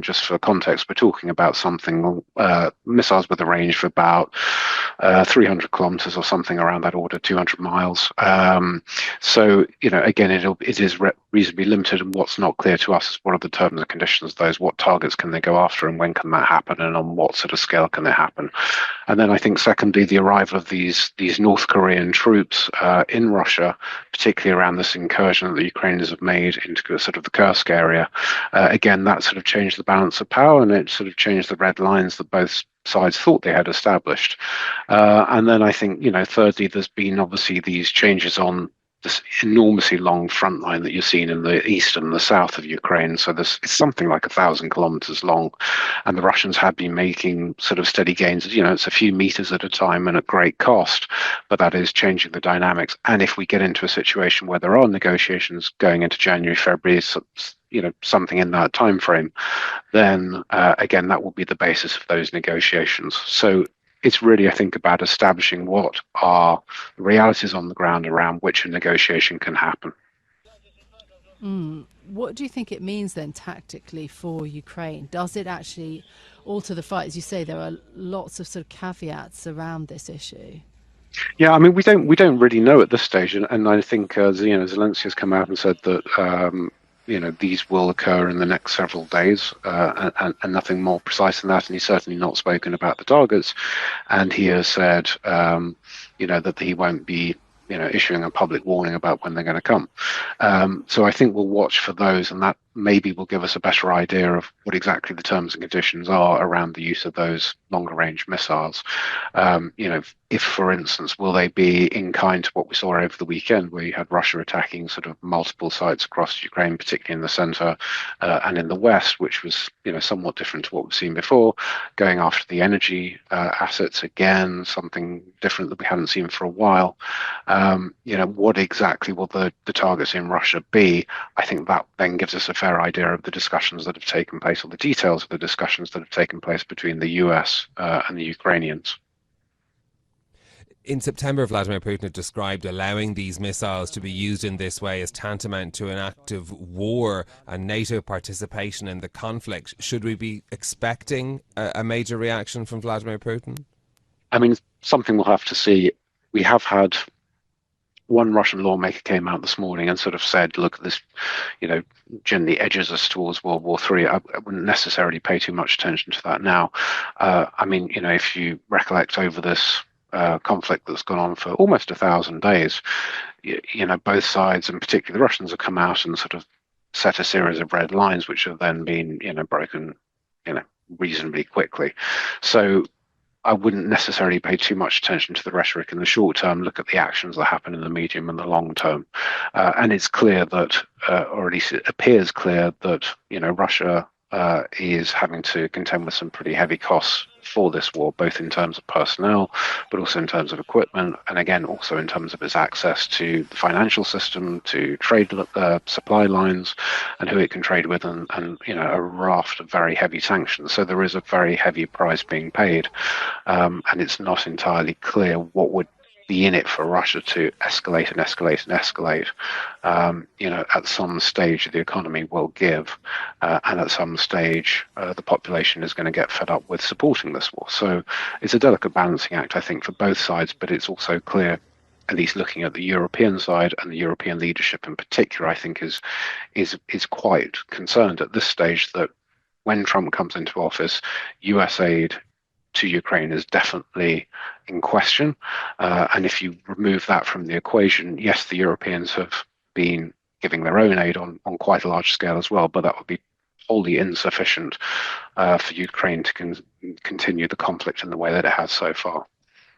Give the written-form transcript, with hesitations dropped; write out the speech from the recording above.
just for context, we're talking about something, missiles with a range of about 300 kilometers or something around that order, 200 miles. So, again, it is reasonably limited. And what's not clear to us is what are the terms and conditions of those, what targets can they go after, and when can that happen, and on what sort of scale can it happen. And then I think, secondly, the arrival of these North Korean troops in Russia, particularly around this incursion that the Ukrainians have made into sort of the Kursk area, again, that sort of changed the balance of power, and it sort of changed the red lines that both sides thought they had established. And then I think, thirdly, there's been obviously these changes on this enormously long front line that you're seeing in the east and the south of Ukraine. So it's something like 1,000 kilometers long, and the Russians have been making sort of steady gains. It's a few meters at a time and at great cost, but that is changing the dynamics. And if we get into a situation where there are negotiations going into January, February, something in that time frame, then again, that will be the basis of those negotiations. So it's really, I think, about establishing what are the realities on the ground around which a negotiation can happen. What do you think it means then tactically for Ukraine? Does it actually alter the fight? As you say, there are lots of sort of caveats around this issue. Yeah, I mean, we don't really know at this stage, and I think Zelensky has come out and said that these will occur in the next several days, and nothing more precise than that. And he's certainly not spoken about the targets, and he has said, that he won't be, issuing a public warning about when they're going to come. So I think we'll watch for those, and that maybe will give us a better idea of what exactly the terms and conditions are around the use of those longer range missiles. If, for instance, will they be in kind to what we saw over the weekend, where you had Russia attacking sort of multiple sites across Ukraine, particularly in the center and in the west, which was, somewhat different to what we've seen before, going after the energy assets again, something different that we hadn't seen for a while. What exactly will the targets in Russia be? I think that then gives us a fair idea of the discussions that have taken place, or the details of the discussions that have taken place between the US and the Ukrainians. In September, Vladimir Putin had described allowing these missiles to be used in this way as tantamount to an act of war and NATO participation in the conflict. Should we be expecting a major reaction from Vladimir Putin? I mean, something we'll have to see. We have had one Russian lawmaker came out this morning and sort of said, look, this, generally edges us towards World War III. I wouldn't necessarily pay too much attention to that now. If you recollect over this conflict that's gone on for almost 1,000 days, both sides, and particularly the Russians, have come out and sort of set a series of red lines, which have then been, broken, reasonably quickly. So I wouldn't necessarily pay too much attention to the rhetoric in the short term. Look at the actions that happen in the medium and the long term. And it's clear that, or at least it appears clear that, Russia is having to contend with some pretty heavy costs for this war, both in terms of personnel, but also in terms of equipment, and again, also in terms of its access to the financial system, to trade supply lines, and who it can trade with, and a raft of very heavy sanctions. So there is a very heavy price being paid, and it's not entirely clear what would be in it for Russia to escalate and escalate and escalate. At some stage the economy will give, and at some stage the population is going to get fed up with supporting this war. So it's a delicate balancing act, I think, for both sides, but it's also clear, at least looking at the European side, and the European leadership in particular, I think is quite concerned at this stage that when Trump comes into office, US aid to Ukraine is definitely in question. And if you remove that from the equation, yes, the Europeans have been giving their own aid on quite a large scale as well, but that would be wholly insufficient for Ukraine to continue the conflict in the way that it has so far.